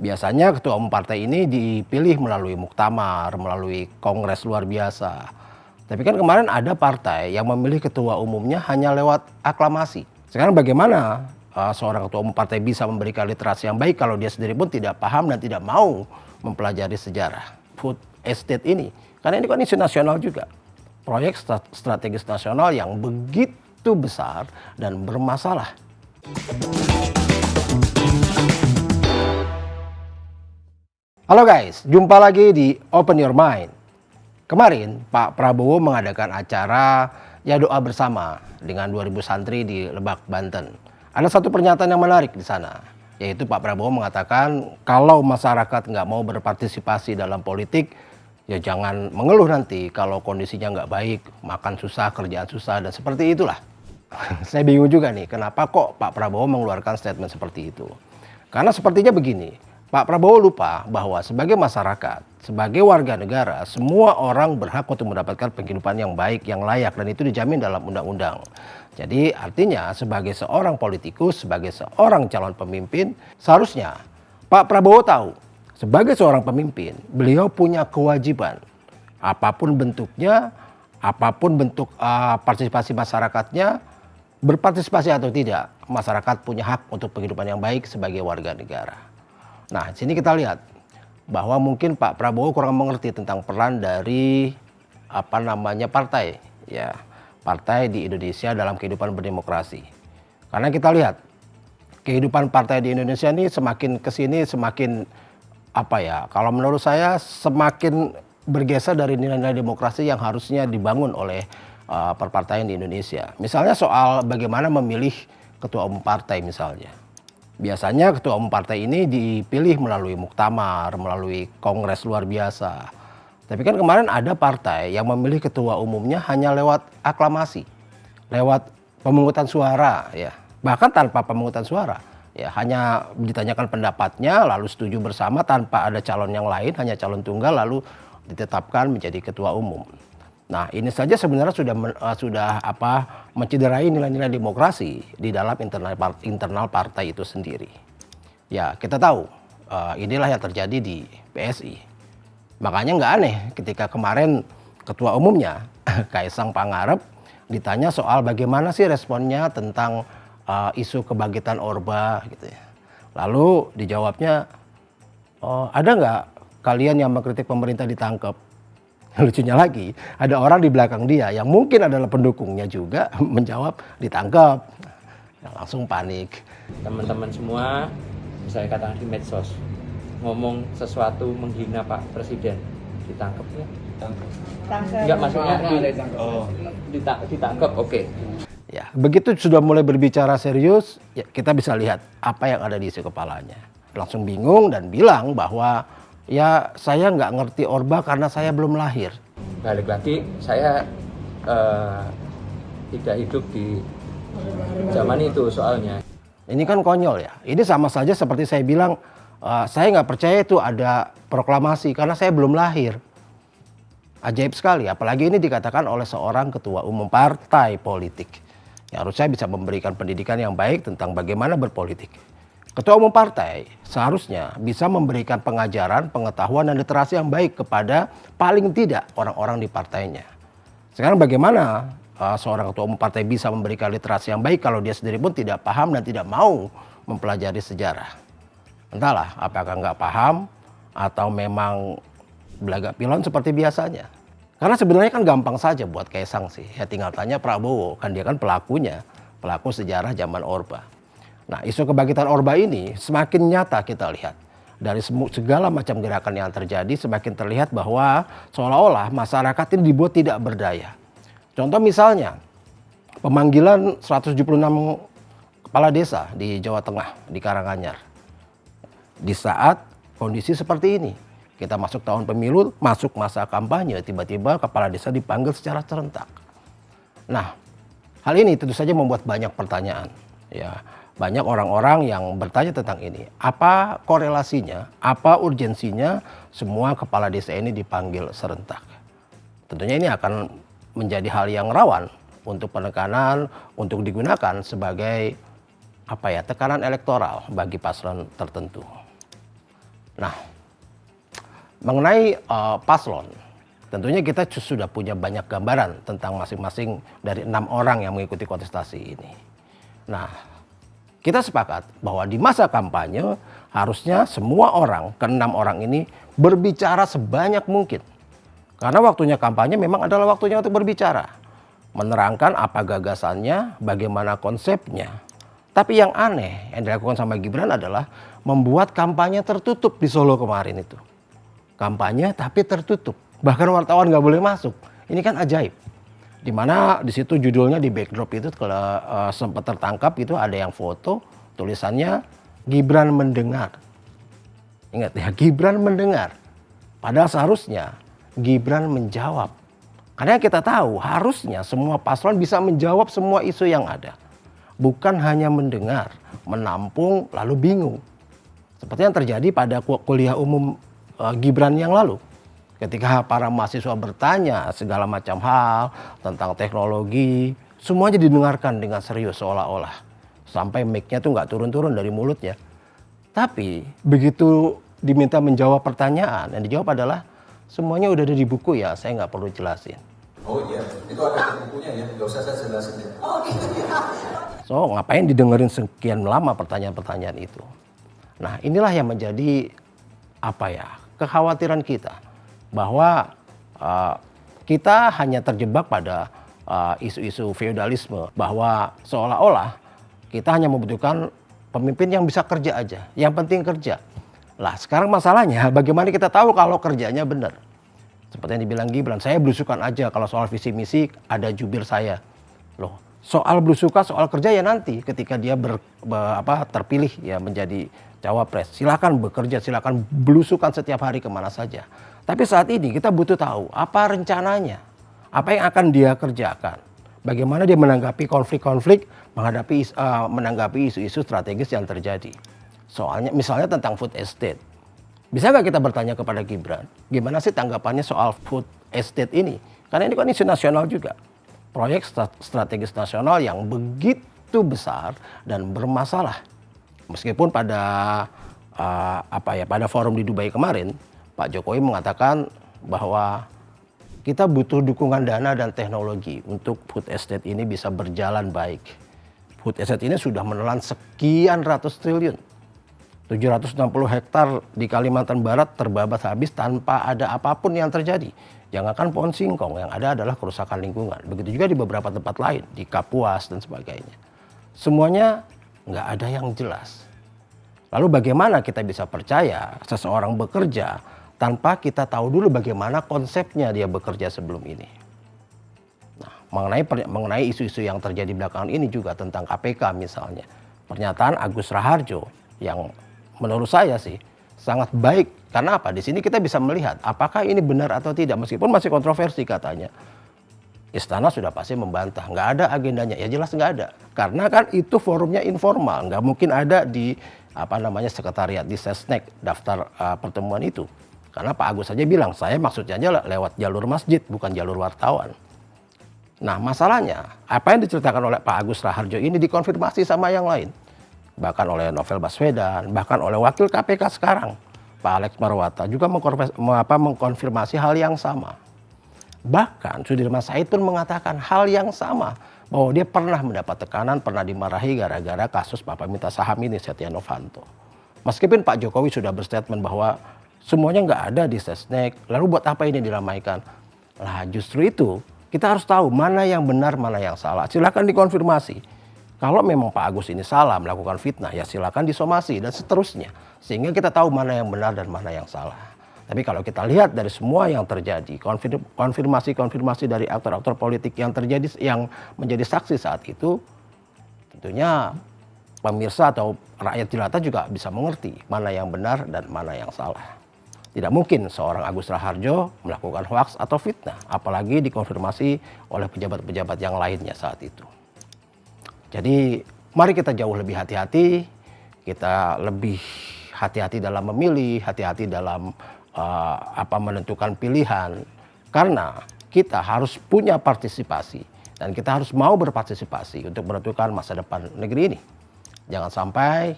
Biasanya ketua umum partai ini dipilih melalui muktamar, melalui kongres luar biasa. Tapi kan kemarin ada partai yang memilih ketua umumnya hanya lewat aklamasi. Sekarang bagaimana seorang ketua umum partai bisa memberikan literasi yang baik kalau dia sendiri pun tidak paham dan tidak mau mempelajari sejarah food estate ini? Karena ini kan isu nasional juga. Proyek strategis nasional yang begitu besar dan bermasalah. Halo guys, jumpa lagi di Open Your Mind. Kemarin Pak Prabowo mengadakan acara ya doa bersama dengan 2000 santri di Lebak, Banten. Ada satu pernyataan yang menarik di sana, yaitu Pak Prabowo mengatakan kalau masyarakat nggak mau berpartisipasi dalam politik, ya jangan mengeluh nanti kalau kondisinya nggak baik, makan susah, kerjaan susah, dan seperti itulah. Saya bingung juga nih, kenapa kok Pak Prabowo mengeluarkan statement seperti itu. Karena sepertinya begini, Pak Prabowo lupa bahwa sebagai masyarakat, sebagai warga negara, semua orang berhak untuk mendapatkan penghidupan yang baik, yang layak, dan itu dijamin dalam undang-undang. Jadi artinya sebagai seorang politikus, sebagai seorang calon pemimpin, seharusnya Pak Prabowo tahu, sebagai seorang pemimpin, beliau punya kewajiban, apapun bentuknya, apapun bentuk partisipasi masyarakatnya, berpartisipasi atau tidak, masyarakat punya hak untuk penghidupan yang baik sebagai warga negara. Nah, di sini kita lihat bahwa mungkin Pak Prabowo kurang mengerti tentang peran dari partai, ya, partai di Indonesia dalam kehidupan berdemokrasi. Karena kita lihat kehidupan partai di Indonesia ini semakin kesini semakin kalau menurut saya semakin bergeser dari nilai-nilai demokrasi yang harusnya dibangun oleh perpartaian di Indonesia. Misalnya soal bagaimana memilih ketua umum partai misalnya. Biasanya ketua umum partai ini dipilih melalui muktamar, melalui kongres luar biasa. Tapi kan kemarin ada partai yang memilih ketua umumnya hanya lewat aklamasi, lewat pemungutan suara, ya, bahkan tanpa pemungutan suara, ya, hanya ditanyakan pendapatnya, lalu setuju bersama tanpa ada calon yang lain, hanya calon tunggal, lalu ditetapkan menjadi ketua umum. Nah, ini saja sebenarnya sudah mencederai nilai-nilai demokrasi di dalam internal partai itu sendiri. Ya, kita tahu inilah yang terjadi di PSI. Makanya nggak aneh ketika kemarin ketua umumnya Kaisang Pangarep ditanya soal bagaimana sih responnya tentang isu kebangkitan Orba gitu ya. Lalu dijawabnya, ada nggak kalian yang mengkritik pemerintah ditangkap? Lucunya lagi, ada orang di belakang dia yang mungkin adalah pendukungnya juga menjawab ditangkap. Langsung panik. Teman-teman semua, saya katakan di medsos, ngomong sesuatu menghina Pak Presiden, ditangkap ya? Enggak, maksudnya ditangkap, oke. Ya, begitu sudah mulai berbicara serius, ya kita bisa lihat apa yang ada di isi kepalanya. Langsung bingung dan bilang bahwa ya saya nggak ngerti Orba karena saya belum lahir. Balik lagi, saya tidak hidup di zaman itu soalnya. Ini kan konyol ya. Ini sama saja seperti saya bilang, saya nggak percaya itu ada proklamasi karena saya belum lahir. Ajaib sekali, apalagi ini dikatakan oleh seorang ketua umum partai politik. Ya, harusnya bisa memberikan pendidikan yang baik tentang bagaimana berpolitik. Ketua umum partai seharusnya bisa memberikan pengajaran, pengetahuan, dan literasi yang baik kepada paling tidak orang-orang di partainya. Sekarang bagaimana seorang ketua umum partai bisa memberikan literasi yang baik kalau dia sendiri pun tidak paham dan tidak mau mempelajari sejarah? Entahlah, apakah nggak paham atau memang belagak pilon seperti biasanya. Karena sebenarnya kan gampang saja buat Kaisang sih. Ya tinggal tanya Prabowo, kan dia kan pelakunya, pelaku sejarah zaman Orba. Nah, isu kebangkitan Orba ini semakin nyata kita lihat. Dari segala macam gerakan yang terjadi semakin terlihat bahwa seolah-olah masyarakat ini dibuat tidak berdaya. Contoh misalnya, pemanggilan 176 kepala desa di Jawa Tengah, di Karanganyar. Di saat kondisi seperti ini, kita masuk tahun pemilu, masuk masa kampanye, tiba-tiba kepala desa dipanggil secara serentak. Nah, hal ini tentu saja membuat banyak pertanyaan. Ya, banyak orang-orang yang bertanya tentang ini. Apa korelasinya, apa urgensinya semua kepala desa ini dipanggil serentak? Tentunya ini akan menjadi hal yang rawan untuk penekanan, untuk digunakan sebagai tekanan elektoral bagi paslon tertentu. Nah, mengenai paslon, tentunya kita sudah punya banyak gambaran tentang masing-masing dari 6 orang yang mengikuti kontestasi ini. Nah, kita sepakat bahwa di masa kampanye harusnya semua orang, ke-6 orang ini berbicara sebanyak mungkin. Karena waktunya kampanye memang adalah waktunya untuk berbicara. Menerangkan apa gagasannya, bagaimana konsepnya. Tapi yang aneh yang dilakukan sama Gibran adalah membuat kampanye tertutup di Solo kemarin itu. Kampanye tapi tertutup. Bahkan wartawan nggak boleh masuk. Ini kan ajaib. Dimana di situ judulnya di backdrop itu kalau sempat tertangkap itu ada yang foto tulisannya Gibran mendengar. Ingat ya, Gibran mendengar. Padahal seharusnya Gibran menjawab. Karena kita tahu harusnya semua paslon bisa menjawab semua isu yang ada. Bukan hanya mendengar, menampung lalu bingung. Seperti yang terjadi pada kuliah umum Gibran yang lalu. Ketika para mahasiswa bertanya segala macam hal tentang teknologi, semuanya didengarkan dengan serius seolah-olah. Sampai mic-nya tuh nggak turun-turun dari mulutnya. Tapi begitu diminta menjawab pertanyaan, yang dijawab adalah semuanya udah ada di buku ya, saya nggak perlu jelasin. Oh iya, itu ada di bukunya ya, nggak usah saya jelasin ya. Oh gitu ya. So ngapain didengerin sekian lama pertanyaan-pertanyaan itu. Nah inilah yang menjadi kekhawatiran kita. Bahwa kita hanya terjebak pada isu-isu feodalisme. Bahwa seolah-olah kita hanya membutuhkan pemimpin yang bisa kerja aja. Yang penting kerja. Lah sekarang masalahnya bagaimana kita tahu kalau kerjanya benar. Seperti yang dibilang Gibran, saya belusukan aja kalau soal visi misi ada jubir saya. Loh, soal belusukan, soal kerja ya nanti ketika dia terpilih ya menjadi cawapres. Silakan bekerja, silakan belusukan setiap hari kemana saja. Tapi saat ini kita butuh tahu apa rencananya, apa yang akan dia kerjakan, bagaimana dia menanggapi konflik-konflik, menanggapi isu-isu strategis yang terjadi. Soalnya misalnya tentang food estate. Bisa nggak kita bertanya kepada Gibran, gimana sih tanggapannya soal food estate ini? Karena ini kan isu nasional juga. Proyek strategis nasional yang begitu besar dan bermasalah. Meskipun pada pada forum di Dubai kemarin, Pak Jokowi mengatakan bahwa kita butuh dukungan dana dan teknologi untuk food estate ini bisa berjalan baik. Food estate ini sudah menelan sekian ratus triliun. 760 hektar di Kalimantan Barat terbabat habis tanpa ada apapun yang terjadi. Jangankan pohon singkong, yang ada adalah kerusakan lingkungan. Begitu juga di beberapa tempat lain, di Kapuas dan sebagainya. Semuanya nggak ada yang jelas. Lalu bagaimana kita bisa percaya seseorang bekerja tanpa kita tahu dulu bagaimana konsepnya dia bekerja sebelum ini. Nah, mengenai isu-isu yang terjadi belakangan ini juga tentang KPK misalnya. Pernyataan Agus Raharjo yang menurut saya sih sangat baik. Karena apa? Di sini kita bisa melihat apakah ini benar atau tidak. Meskipun masih kontroversi katanya. Istana sudah pasti membantah. Nggak ada agendanya. Ya jelas nggak ada. Karena kan itu forumnya informal. Nggak mungkin ada di sekretariat, di Sesnek, daftar pertemuan itu. Karena Pak Agus saja bilang, saya maksudnya aja lewat jalur masjid, bukan jalur wartawan. Nah masalahnya, apa yang diceritakan oleh Pak Agus Raharjo ini dikonfirmasi sama yang lain. Bahkan oleh Novel Baswedan, bahkan oleh Wakil KPK sekarang, Pak Alex Marwata juga mengkonfirmasi hal yang sama. Bahkan Sudirman Said pun mengatakan hal yang sama, bahwa dia pernah mendapat tekanan, pernah dimarahi gara-gara kasus Bapak minta saham ini, Setia Novanto. Meskipun Pak Jokowi sudah berstatement bahwa semuanya nggak ada di Sesnek, lalu buat apa ini diramaikan? Lah justru itu, kita harus tahu mana yang benar, mana yang salah. Silakan dikonfirmasi. Kalau memang Pak Agus ini salah melakukan fitnah, ya silakan disomasi dan seterusnya. Sehingga kita tahu mana yang benar dan mana yang salah. Tapi kalau kita lihat dari semua yang terjadi, konfirmasi dari aktor-aktor politik yang terjadi, yang menjadi saksi saat itu, tentunya pemirsa atau rakyat jelata juga bisa mengerti mana yang benar dan mana yang salah. Tidak mungkin seorang Agus Raharjo melakukan hoaks atau fitnah, apalagi dikonfirmasi oleh pejabat-pejabat yang lainnya saat itu. Jadi mari kita jauh lebih hati-hati, kita lebih hati-hati dalam memilih, hati-hati dalam menentukan pilihan. Karena kita harus punya partisipasi dan kita harus mau berpartisipasi untuk menentukan masa depan negeri ini. Jangan sampai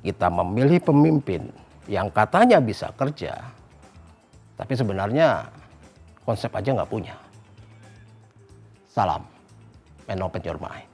kita memilih pemimpin yang katanya bisa kerja, tapi sebenarnya konsep aja nggak punya. Salam, and open your mind.